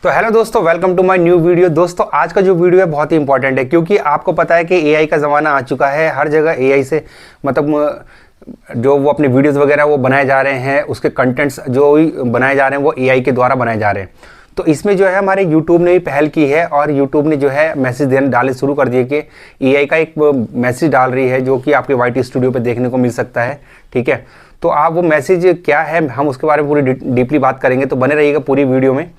तो हेलो दोस्तों, welcome to my new video. दोस्तों आज का जो वीडियो है बहुत ही इंपॉर्टेंट है, क्योंकि आपको पता है कि एआई का ज़माना आ चुका है। हर जगह एआई से मतलब जो वो अपने वीडियोस वगैरह वो बनाए जा रहे हैं, उसके कंटेंट्स जो भी बनाए जा रहे हैं वो एआई के द्वारा बनाए जा रहे हैं। तो इसमें जो है हमारे यूट्यूब ने भी पहल की है और यूट्यूब ने जो है मैसेज डाले शुरू कर दिए कि एआई का एक मैसेज डाल रही है, जो कि आपके वाईटी स्टूडियो पे देखने को मिल सकता है। ठीक है, तो आप वो मैसेज क्या है हम उसके बारे में पूरी डीपली बात करेंगे, तो बने रहिएगा पूरी वीडियो में।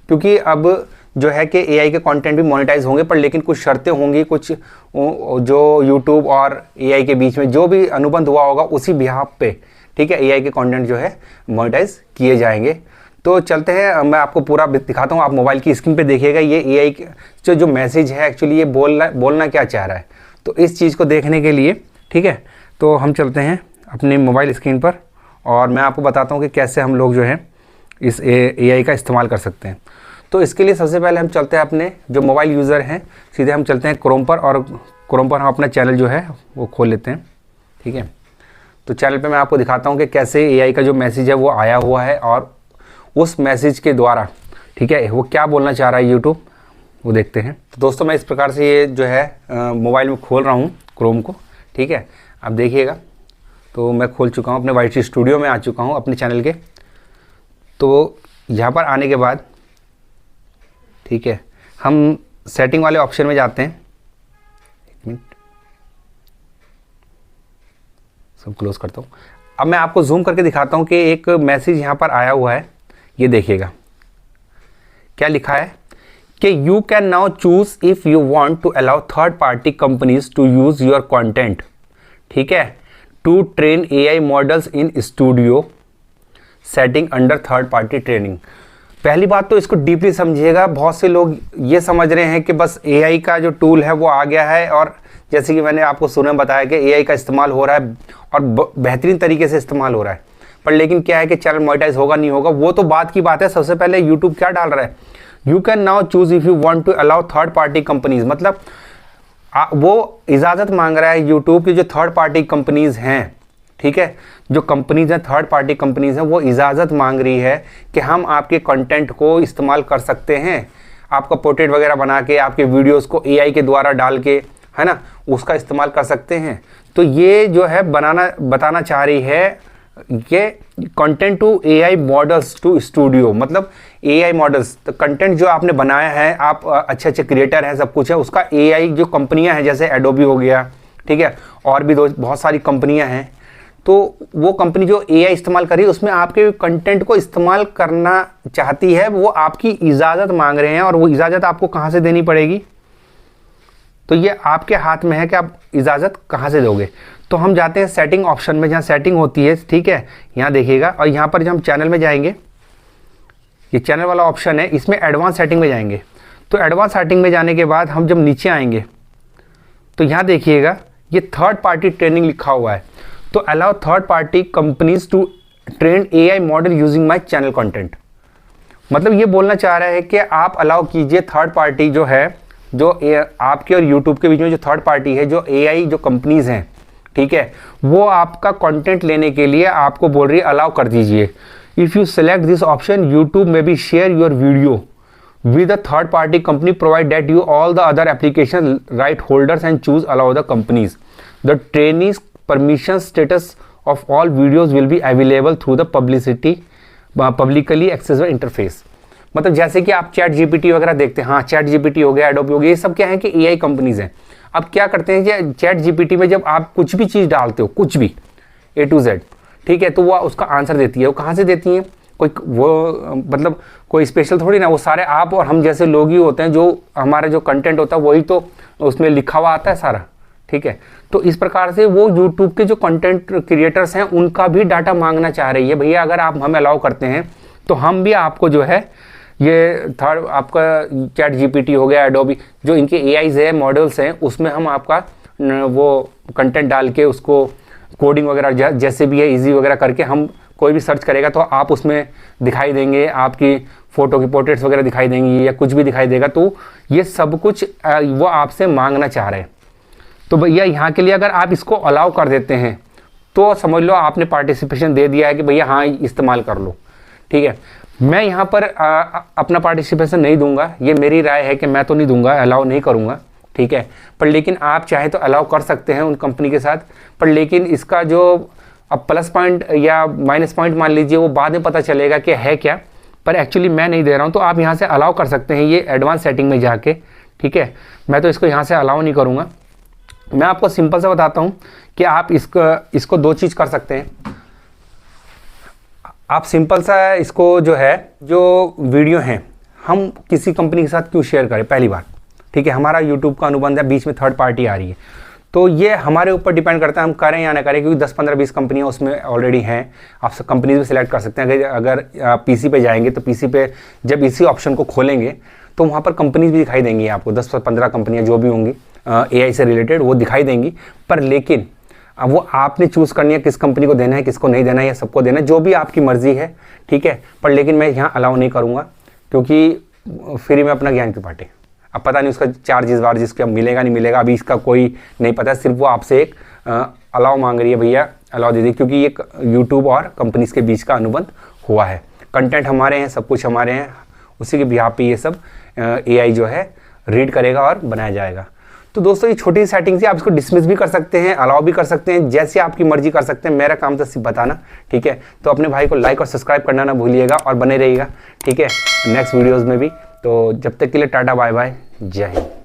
क्योंकि अब जो है कि एआई के कंटेंट भी मोनेटाइज होंगे, पर लेकिन कुछ शर्तें होंगी, कुछ जो यूट्यूब और एआई के बीच में जो भी अनुबंध हुआ होगा उसी बिहाफ पे, ठीक है, एआई के कंटेंट जो है मोनेटाइज किए जाएंगे। तो चलते हैं, मैं आपको पूरा दिखाता हूँ। आप मोबाइल की स्क्रीन पे देखिएगा ये एआई जो मैसेज है एक्चुअली ये बोलना क्या चाह रहा है। तो इस चीज़ को देखने के लिए, ठीक है, तो हम चलते हैं अपनी मोबाइल स्क्रीन पर और मैं आपको बताता हूँ कि कैसे हम लोग जो है इस एआई का इस्तेमाल कर सकते हैं। तो इसके लिए सबसे पहले हम चलते हैं, अपने जो मोबाइल यूज़र हैं सीधे हम चलते हैं क्रोम पर, और क्रोम पर हम अपना चैनल जो है वो खोल लेते हैं। ठीक है, तो चैनल पे मैं आपको दिखाता हूँ कि कैसे एआई का जो मैसेज है वो आया हुआ है और उस मैसेज के द्वारा, ठीक है, वो क्या बोलना चाह रहा है यूट्यूब, वो देखते हैं। तो दोस्तों मैं इस प्रकार से ये जो है मोबाइल में खोल रहा हूँ क्रोम को। ठीक है, आप देखिएगा, तो मैं खोल चुका हूँ, अपने वाईटी स्टूडियो में आ चुका हूँ अपने चैनल के। तो यहाँ पर आने के बाद, ठीक है, हम सेटिंग वाले ऑप्शन में जाते हैं। एक मिनट, सब क्लोज करता हूँ। अब मैं आपको जूम करके दिखाता हूँ कि एक मैसेज यहाँ पर आया हुआ है, ये देखिएगा क्या लिखा है कि you can now choose if you want to allow third party companies to use your content, ठीक है, to train AI models in studio setting under third party training. पहली बात तो इसको डीपली समझिएगा। बहुत से लोग ये समझ रहे हैं कि बस एआई का जो टूल है वो आ गया है, और जैसे कि मैंने आपको शुरू में बताया कि एआई का इस्तेमाल हो रहा है और बेहतरीन तरीके से इस्तेमाल हो रहा है, पर लेकिन क्या है कि चैनल मोनेटाइज होगा नहीं होगा वो तो बात की बात है। सबसे पहले यूट्यूब क्या डाल रहा है, you can now choose if you want to allow third party companies, मतलब वो इजाज़त मांग रहा है यूट्यूब की जो थर्ड पार्टी कंपनीज हैं, ठीक है, जो कंपनीज हैं थर्ड पार्टी कंपनीज हैं, वो इजाज़त मांग रही है कि हम आपके कंटेंट को इस्तेमाल कर सकते हैं, आपका पोर्ट्रेट वगैरह बना के आपके वीडियोस को एआई के द्वारा डाल के, है ना, उसका इस्तेमाल कर सकते हैं। तो ये जो है बताना चाह रही है कि content to AI models to studio, मतलब एआई मॉडल्स, तो कंटेंट जो आपने बनाया है, आप अच्छे अच्छे क्रिएटर हैं, सब कुछ है, उसका एआई जो कंपनियां हैं जैसे एडोबी हो गया, ठीक है, और भी बहुत सारी कंपनियां हैं, तो वो कंपनी जो एआई इस्तेमाल कर रही है उसमें आपके कंटेंट को इस्तेमाल करना चाहती है, वो आपकी इजाज़त मांग रहे हैं। और वो इजाज़त आपको कहाँ से देनी पड़ेगी, तो ये आपके हाथ में है कि आप इजाज़त कहाँ से दोगे। तो हम जाते हैं सेटिंग ऑप्शन में, जहाँ सेटिंग होती है, ठीक है, यहाँ देखिएगा, और यहाँ पर जब हम चैनल में जाएंगे, ये चैनल वाला ऑप्शन है, इसमें एडवांस सेटिंग में जाएंगे। तो एडवांस सेटिंग में जाने के बाद हम जब नीचे आएंगे तो यहाँ देखिएगा ये थर्ड पार्टी ट्रेनिंग लिखा हुआ है। तो allow third party companies to train AI model using my channel content, मतलब ये बोलना चाह रहा है कि आप अलाउ कीजिए थर्ड पार्टी जो है, जो आपके और यूट्यूब के बीच में जो थर्ड पार्टी है, जो एआई जो कंपनीज हैं, ठीक है, वो आपका कंटेंट लेने के लिए आपको बोल रही है अलाउ कर दीजिए। If you select this option YouTube में be share your video with a third party company provide that you all the other application right holders and choose allow the companies. The trainees permission status of all videos will be available through the publicly accessible interface. मतलब जैसे कि आप chat GPT वगैरह देखते हैं, हाँ chat GPT हो गया, एडोबी हो गया, ये सब क्या है कि एआई कंपनीज हैं। अब क्या करते हैं कि चैट जीपीटी में जब आप कुछ भी चीज़ डालते हो, कुछ भी A to Z, ठीक है, तो वो उसका आंसर देती है। वो कहाँ से देती हैं, कोई वो मतलब कोई स्पेशल थोड़ी ना, वो सारे आप और हम जैसे लोग ही होते हैं, जो हमारा जो कंटेंट होता है वही तो उसमें लिखा हुआ आता है सारा, ठीक है। तो इस प्रकार से वो यूट्यूब के जो कंटेंट क्रिएटर्स हैं उनका भी डाटा मांगना चाह रही है, भैया अगर आप हमें अलाउ करते हैं तो हम भी आपको जो है ये थर्ड आपका चैट जीपीटी हो गया, एडोबी, जो इनके एआईज है, मॉडल्स हैं, उसमें हम आपका वो कंटेंट डाल के उसको कोडिंग वगैरह जैसे भी है इजी वगैरह करके, हम कोई भी सर्च करेगा तो आप उसमें दिखाई देंगे, आपकी फ़ोटो की पोर्ट्रेट्स वगैरह दिखाई देंगी या कुछ भी दिखाई देगा। तो ये सब कुछ वो आपसे मांगना चाह रहे हैं। तो भैया यहाँ के लिए अगर आप इसको अलाउ कर देते हैं तो समझ लो आपने पार्टिसिपेशन दे दिया है कि भैया हाँ इस्तेमाल कर लो, ठीक है। मैं यहाँ पर अपना पार्टिसिपेशन नहीं दूंगा, ये मेरी राय है कि मैं तो नहीं दूंगा, अलाउ नहीं करूँगा, ठीक है। पर लेकिन आप चाहे तो अलाउ कर सकते हैं उन कंपनी के साथ, पर लेकिन इसका जो अब प्लस पॉइंट या माइनस पॉइंट मान लीजिए वो बाद में पता चलेगा कि है क्या, पर एक्चुअली मैं नहीं दे रहा हूँ। तो आप यहाँ से अलाउ कर सकते हैं ये एडवांस सेटिंग में जाके, ठीक है। मैं तो इसको यहाँ से अलाउ नहीं करूँगा। मैं आपको सिंपल सा बताता हूँ कि आप इसको दो चीज़ कर सकते हैं। आप सिंपल सा इसको जो है, जो वीडियो हैं हम किसी कंपनी के साथ क्यों शेयर करें, पहली बात, ठीक है। हमारा यूट्यूब का अनुबंध है, बीच में थर्ड पार्टी आ रही है, तो ये हमारे ऊपर डिपेंड करता है हम करें या ना करें, क्योंकि 10 15 20 कंपनियां उसमें ऑलरेडी हैं। आप सब कंपनीज भी सिलेक्ट कर सकते हैं। अगर पीसी पे जाएंगे तो पीसी पे जब इसी ऑप्शन को खोलेंगे तो वहाँ पर कंपनीज भी दिखाई देंगी आपको, 10 15 कंपनियाँ जो भी होंगी AI से रिलेटेड वो दिखाई देंगी। पर लेकिन अब वो आपने चूज़ करनी है किस कंपनी को देना है, किसको नहीं देना है, या सबको देना है, जो भी आपकी मर्जी है, ठीक है। पर लेकिन मैं यहाँ अलाउ नहीं करूँगा, क्योंकि फ्री में अपना ज्ञान की पार्टी। अब पता नहीं उसका चार्जेस वार्जेस क्या मिलेगा नहीं मिलेगा, अभी इसका कोई नहीं पता। सिर्फ वो आपसे एक अलाउ मांग रही है, भैया अलाउ दे दी, क्योंकि ये यूट्यूब और कंपनीज के बीच का अनुबंध हुआ है। कंटेंट हमारे हैं, सब कुछ हमारे हैं, उसी के बिहाफ पे ये सब AI जो है रीड करेगा और बनाया जाएगा। तो दोस्तों ये छोटी सेटिंग थी, आप इसको डिसमिस भी कर सकते हैं, अलाउ भी कर सकते हैं, जैसे आपकी मर्जी कर सकते हैं। मेरा काम तो सिर्फ बताना, ठीक है। तो अपने भाई को लाइक और सब्सक्राइब करना ना भूलिएगा और बने रहिएगा, ठीक है, नेक्स्ट वीडियोज़ में भी। तो जब तक के लिए टाटा बाय बाय, जय हिंद।